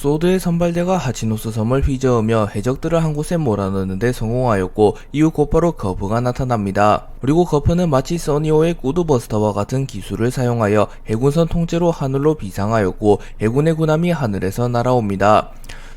소드의 선발대가 하치노스 섬을 휘저으며 해적들을 한 곳에 몰아넣는데 성공하였고 이후 곧바로 거프가 나타납니다. 그리고 거프는 마치 써니오의 꾸드버스터와 같은 기술을 사용하여 해군선 통째로 하늘로 비상하였고 해군의 군함이 하늘에서 날아옵니다.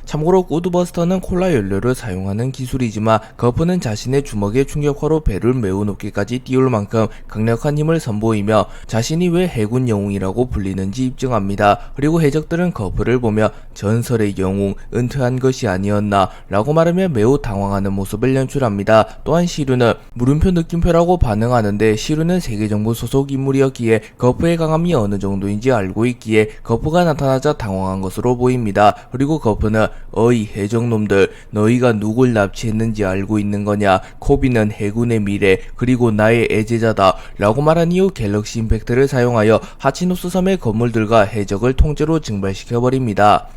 참고로 꾸드버스터는 콜라 연료를 사용하는 기술이지만 거프는 자신의 주먹의 충격화로 배를 매우 높게까지 띄울 만큼 강력한 힘을 선보이며 자신이 왜 해군 영웅이라고 불리는지 입증합니다. 그리고 해적들은 거프를 보며 전설의 영웅, 은퇴한 것이 아니었나 라고 말하며 매우 당황하는 모습을 연출합니다. 또한 시류는 물음표 느낌표라고 반응하는데 시류는 세계정부 소속 인물이었기에 거프의 강함이 어느 정도인지 알고 있기에 거프가 나타나자 당황한 것으로 보입니다. 그리고 거프는 어이 해적놈들, 너희가 누굴 납치했는지 알고 있는 거냐? 코비는 해군의 미래 그리고 나의 애제자다 라고 말한 이후 갤럭시 임팩트를 사용하여 하치노스 섬의 건물들과 해적을 통째로 증발시켜버립니다.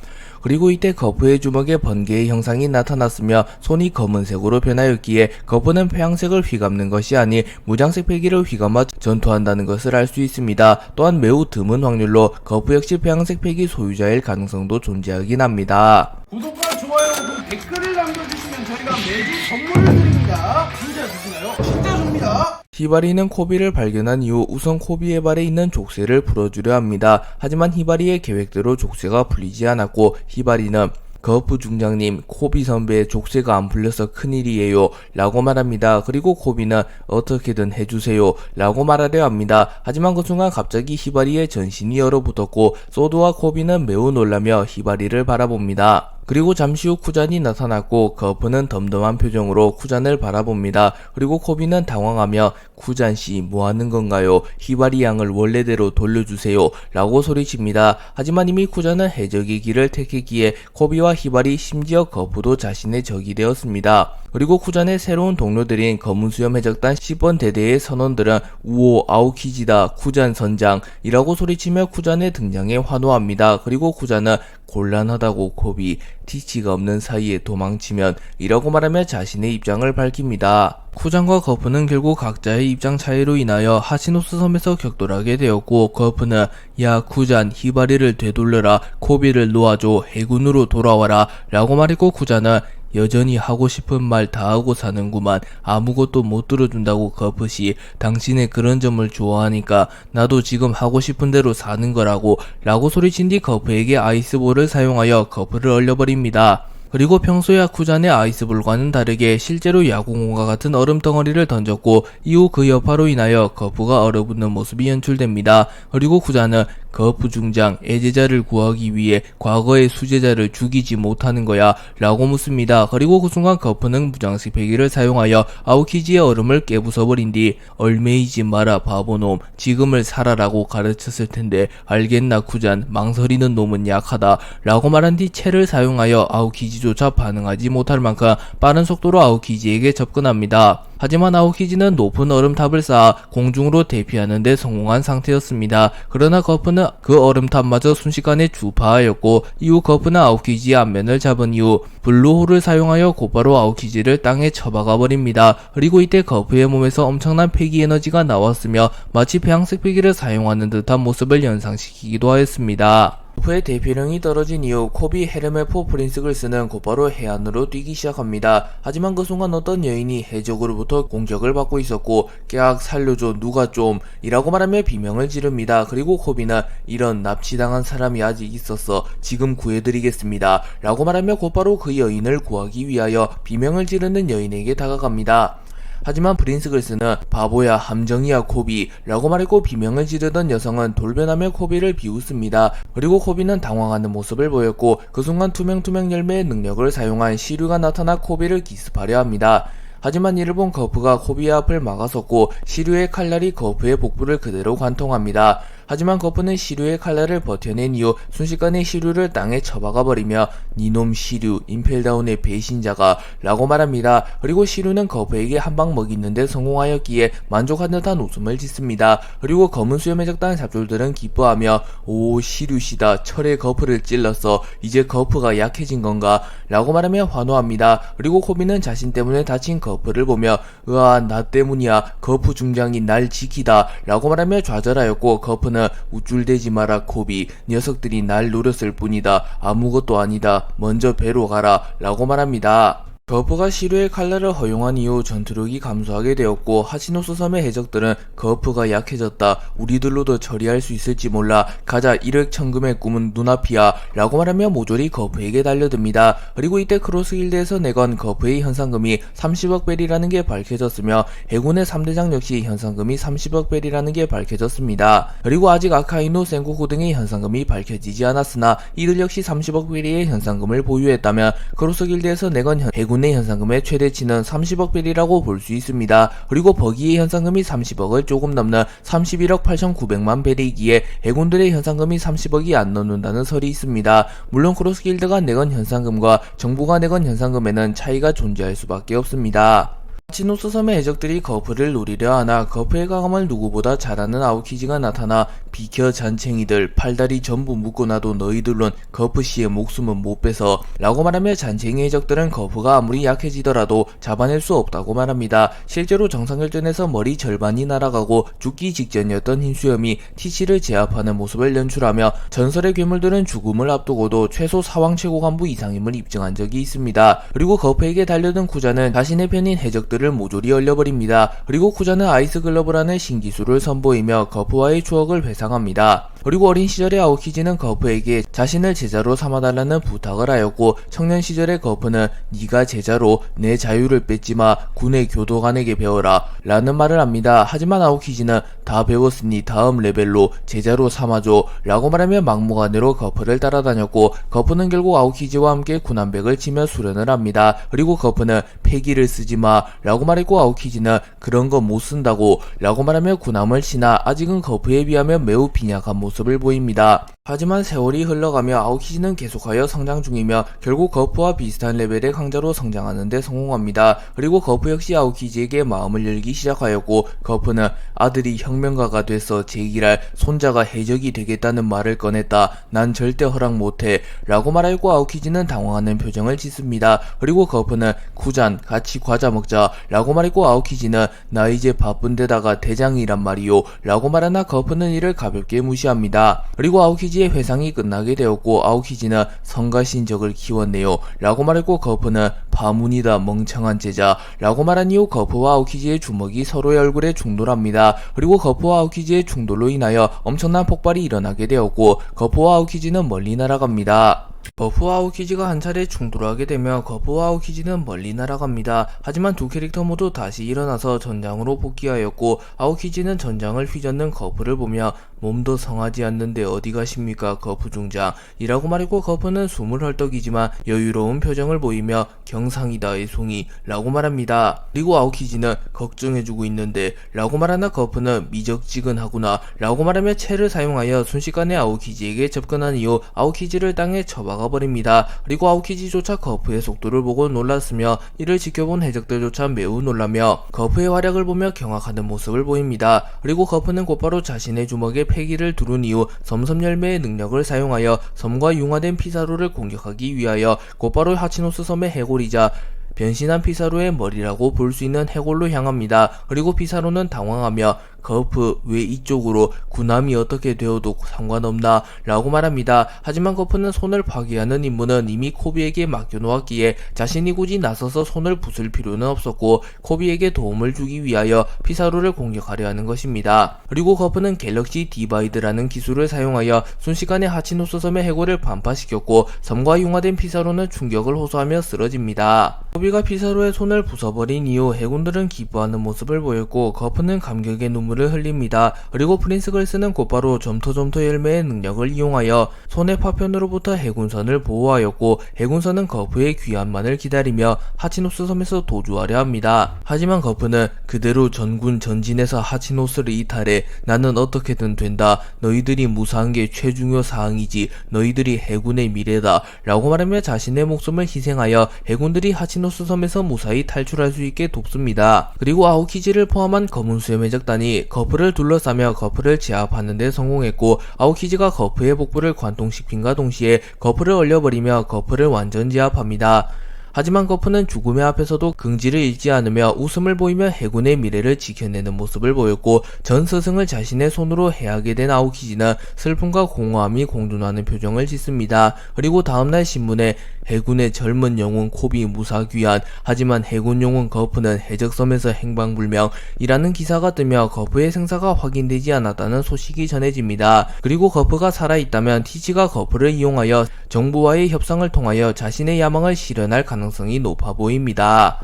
그리고 이때 거프의 주먹에 번개의 형상이 나타났으며 손이 검은색으로 변하였기에 거프는 폐양색을 휘감는 것이 아닌 무장색 패기를 휘감아 전투한다는 것을 알 수 있습니다. 또한 매우 드문 확률로 거프 역시 폐양색 패기 소유자일 가능성도 존재하긴 합니다. 구독과 좋아요 그리고 댓글을 남겨주시면 저희가 매주 선물을 드립니다. 진짜 주시나요? 진짜 줍니다. 히바리는 코비를 발견한 이후 우선 코비의 발에 있는 족쇄를 풀어주려 합니다. 하지만 히바리의 계획대로 족쇄가 풀리지 않았고 히바리는 거프 중장님, 코비 선배의 족쇄가 안 풀려서 큰일이에요 라고 말합니다. 그리고 코비는 어떻게든 해주세요 라고 말하려 합니다. 하지만 그 순간 갑자기 히바리의 전신이 얼어붙었고 소드와 코비는 매우 놀라며 히바리를 바라봅니다. 그리고 잠시 후 쿠잔이 나타났고 거프는 덤덤한 표정으로 쿠잔을 바라봅니다. 그리고 코비는 당황하며 쿠잔씨 뭐하는 건가요? 히바리 양을 원래대로 돌려주세요 라고 소리칩니다. 하지만 이미 쿠잔은 해적의 길을 택했기에 코비와 히바리 심지어 거프도 자신의 적이 되었습니다. 그리고 쿠잔의 새로운 동료들인 검은수염 해적단 10번 대대의 선원들은 우오 아오키지다 쿠잔 선장이라고 소리치며 쿠잔의 등장에 환호합니다. 그리고 쿠잔은 곤란하다고 코비, 티치가 없는 사이에 도망치면 이라고 말하며 자신의 입장을 밝힙니다. 쿠잔과 거프는 결국 각자의 입장 차이로 인하여 하치노스 섬에서 격돌하게 되었고 거프는 야 쿠잔 히바리를 되돌려라 코비를 놓아줘 해군으로 돌아와라 라고 말했고 쿠잔은 여전히 하고 싶은 말 다 하고 사는구만 아무것도 못 들어준다고 거프씨 당신의 그런 점을 좋아하니까 나도 지금 하고 싶은 대로 사는 거라고 라고 소리친 뒤 거프에게 아이스볼을 사용하여 거프를 얼려버립니다. 그리고 평소야 쿠잔의 아이스볼과는 다르게 실제로 야구공과 같은 얼음덩어리를 던졌고 이후 그 여파로 인하여 거프가 얼어붙는 모습이 연출됩니다. 그리고 쿠잔은 거프 중장 애제자를 구하기 위해 과거의 수제자를 죽이지 못하는 거야 라고 묻습니다. 그리고 그 순간 거프는 무장식 패기를 사용하여 아오키지의 얼음을 깨부숴버린 뒤 얼매이지 마라 바보놈 지금을 살아라고 가르쳤을 텐데 알겠나 쿠잔 망설이는 놈은 약하다 라고 말한 뒤 채를 사용하여 아오키지조차 반응하지 못할 만큼 빠른 속도로 아오키지에게 접근합니다. 하지만 아오키지는 높은 얼음탑을 쌓아 공중으로 대피하는 데 성공한 상태였습니다. 그러나 거프는 그 얼음탑마저 순식간에 주파하였고 이후 거프는 아오키지의 앞면을 잡은 이후 블루홀을 사용하여 곧바로 아오키지를 땅에 쳐박아 버립니다. 그리고 이때 거프의 몸에서 엄청난 폐기 에너지가 나왔으며 마치 배양색 폐기를 사용하는 듯한 모습을 연상시키기도 하였습니다. 거프의 대피령이 떨어진 이후 코비 헤르메포 프린스글스는 곧바로 해안으로 뛰기 시작합니다. 하지만 그 순간 어떤 여인이 해적으로부터 공격을 받고 있었고 깨악 살려줘 누가 좀 이라고 말하며 비명을 지릅니다. 그리고 코비는 이런 납치당한 사람이 아직 있었어 지금 구해드리겠습니다 라고 말하며 곧바로 그 여인을 구하기 위하여 비명을 지르는 여인에게 다가갑니다. 하지만 프린스글스는 바보야 함정이야 코비 라고 말했고 비명을 지르던 여성은 돌변하며 코비를 비웃습니다. 그리고 코비는 당황하는 모습을 보였고 그 순간 투명 열매의 능력을 사용한 시류가 나타나 코비를 기습하려 합니다. 하지만 이를 본 거프가 코비의 앞을 막아섰고 시류의 칼날이 거프의 복부를 그대로 관통합니다. 하지만 거프는 시류의 칼날을 버텨낸 이후 순식간에 시류를 땅에 쳐박아버리며 니놈 시류 임펠다운의 배신자가 라고 말합니다. 그리고 시류는 거프에게 한 방 먹이는데 성공하였기에 만족한 듯한 웃음을 짓습니다. 그리고 검은 수염 해적단 잡졸들은 기뻐하며 오 시류시다 철의 거프를 찔렀어 이제 거프가 약해진 건가 라고 말하며 환호합니다. 그리고 코비는 자신 때문에 다친 거프를 보며 으아 나 때문이야 거프 중장이 날 지키다 라고 말하며 좌절하였고 거프는 거프는 우쭐대지 마라 코비. 녀석들이 날 노렸을 뿐이다. 아무것도 아니다. 먼저 배로 가라. 라고 말합니다. 거프가 시류의 칼날을 허용한 이후 전투력이 감소하게 되었고 하치노스 섬의 해적들은 거프가 약해졌다. 우리들로도 처리할 수 있을지 몰라. 가자. 일획천금의 꿈은 눈앞이야. 라고 말하며 모조리 거프에게 달려듭니다. 그리고 이때 크로스길드에서 내건 거프의 현상금이 30억 벨이라는 게 밝혀졌으며 해군의 3대장 역시 현상금이 30억 벨이라는 게 밝혀졌습니다. 그리고 아직 아카이노, 센고쿠 등의 현상금이 밝혀지지 않았으나 이들 역시 30억 벨의 현상금을 보유했다면 크로스길드에서 내건 해군 의 현상금의 최대치는 30억 벨이라고 볼 수 있습니다. 그리고 버기의 현상금이 30억을 조금 넘는 31억 8,900만 벨이기에 해군들의 현상금이 30억이 안 넘는다는 설이 있습니다. 물론 크로스길드가 내건 현상금과 정부가 내건 현상금에는 차이가 존재할 수밖에 없습니다. 하치노스 섬의 해적들이 거프를 노리려 하나 거프의 가감을 누구보다 잘하는 아오키지가 나타나 비켜 잔챙이들, 팔다리 전부 묶어놔도 너희들론 거프씨의 목숨은 못 뺏어 라고 말하며 잔챙이 해적들은 거프가 아무리 약해지더라도 잡아낼 수 없다고 말합니다. 실제로 정상결전에서 머리 절반이 날아가고 죽기 직전이었던 흰수염이 티치를 제압하는 모습을 연출하며 전설의 괴물들은 죽음을 앞두고도 최소 사왕 최고 간부 이상임을 입증한 적이 있습니다. 그리고 거프에게 달려든 쿠자는 자신의 편인 해적들 를 모조리 얼려버립니다. 그리고 쿠자는 아이스 글러브라는 신기술을 선보이며 거프와의 추억을 회상합니다. 그리고 어린 시절의 아오키지는 거프에게 자신을 제자로 삼아달라는 부탁을 하였고 청년 시절의 거프는 네가 제자로 내 자유를 뺏지마. 군의 교도관에게 배워라 라는 말을 합니다. 하지만 아오키지는 다 배웠으니 다음 레벨로 제자로 삼아줘 라고 말하며 막무가내로 거프를 따라다녔고 거프는 결국 아오키지와 함께 군함백을 치며 수련을 합니다. 그리고 거프는 패기를 쓰지마 라고 말했고 아오키지는 그런 거 못 쓴다고 라고 말하며 군함을 치나 아직은 거프에 비하면 매우 빈약한 모습을 보입니다. 하지만 세월이 흘러가며 아오키지는 계속하여 성장 중이며 결국 거프와 비슷한 레벨의 강자로 성장하는 데 성공합니다. 그리고 거프 역시 아오키지에게 마음을 열기 시작하였고 거프는 아들이 혁명가가 돼서 제기랄 손자가 해적이 되겠다는 말을 꺼냈다. 난 절대 허락 못해 라고 말하였고 아오키지는 당황하는 표정을 짓습니다. 그리고 거프는 쿠잔 같이 과자 먹자 라고 말했고 아오키지는 나 이제 바쁜데다가 대장이란 말이요 라고 말하나 거프는 이를 가볍게 무시합니다. 그리고 아오키지의 회상이 끝나게 되었고 아오키지는 성가신 적을 키웠네요 라고 말했고 거프는 파문이다 멍청한 제자 라고 말한 이후 거프와 아오키지의 주먹이 서로의 얼굴에 충돌합니다. 그리고 거프와 아오키지의 충돌로 인하여 엄청난 폭발이 일어나게 되었고 거프와 아오키지는 멀리 날아갑니다. 거프와 아오키지가 한 차례 충돌하게 되며 거프와 아오키지는 멀리 날아갑니다. 하지만 두 캐릭터 모두 다시 일어나서 전장으로 복귀하였고 아오키지는 전장을 휘젓는 거프를 보며 몸도 성하지 않는데 어디 가십니까 거프 중장 이라고 말했고 거프는 숨을 헐떡이지만 여유로운 표정을 보이며 경상이다 애송이 라고 말합니다. 그리고 아오키지는 걱정해주고 있는데 라고 말하나 거프는 미적지근하구나 라고 말하며 채를 사용하여 순식간에 아오키지에게 접근한 이후 아오키지를 땅에 쳐박아 버립니다. 그리고 아오키지조차 거프의 속도를 보고 놀랐으며 이를 지켜본 해적들조차 매우 놀라며 거프의 활약을 보며 경악하는 모습을 보입니다. 그리고 거프는 곧바로 자신의 주먹에 패기를 두른 이후 섬섬열매의 능력을 사용하여 섬과 융화된 피사로를 공격하기 위하여 곧바로 하치노스 섬의 해골이자 변신한 피사로의 머리라고 볼 수 있는 해골로 향합니다. 그리고 피사로는 당황하며 거프 왜 이쪽으로 군함이 어떻게 되어도 상관없나 라고 말합니다. 하지만 거프는 손을 파괴하는 임무는 이미 코비에게 맡겨놓았기에 자신이 굳이 나서서 손을 부술 필요는 없었고 코비에게 도움을 주기 위하여 피사로를 공격하려 하는 것입니다. 그리고 거프는 갤럭시 디바이드라는 기술을 사용하여 순식간에 하치노스 섬의 해골을 반파시켰고 섬과 융화된 피사로는 충격을 호소하며 쓰러집니다. 코비가 피사로의 손을 부숴버린 이후 해군들은 기뻐하는 모습을 보였고 거프는 감격의 눈물을 흘립니다. 그리고 프린스 글스는 곧바로 점토점토 열매의 능력을 이용하여 손의 파편으로부터 해군선을 보호하였고 해군선은 거프의 귀환만을 기다리며 하치노스 섬에서 도주하려 합니다. 하지만 거프는 그대로 전군 전진해서 하치노스를 이탈해 나는 어떻게든 된다. 너희들이 무사한 게 최중요 사항이지. 너희들이 해군의 미래다 라고 말하며 자신의 목숨을 희생하여 해군들이 하치노스 섬에서 무사히 탈출할 수 있게 돕습니다. 그리고 아오키지를 포함한 검은 수염 해적단이 거프를 둘러싸며 거프를 제압하는 데 성공했고 아오키지가 거프의 복부를 관통시킨과 동시에 거프를 얼려버리며 거프를 완전 제압합니다. 하지만 거프는 죽음의 앞에서도 긍지를 잃지 않으며 웃음을 보이며 해군의 미래를 지켜내는 모습을 보였고 전 스승을 자신의 손으로 해하게 된 아오키지는 슬픔과 공허함이 공존하는 표정을 짓습니다. 그리고 다음날 신문에 해군의 젊은 영웅 콥이 무사귀환, 하지만 해군 영웅 거프는 해적섬에서 행방불명이라는 기사가 뜨며 거프의 생사가 확인되지 않았다는 소식이 전해집니다. 그리고 거프가 살아있다면 티치가 거프를 이용하여 정부와의 협상을 통하여 자신의 야망을 실현할 가능성이 높아 보입니다.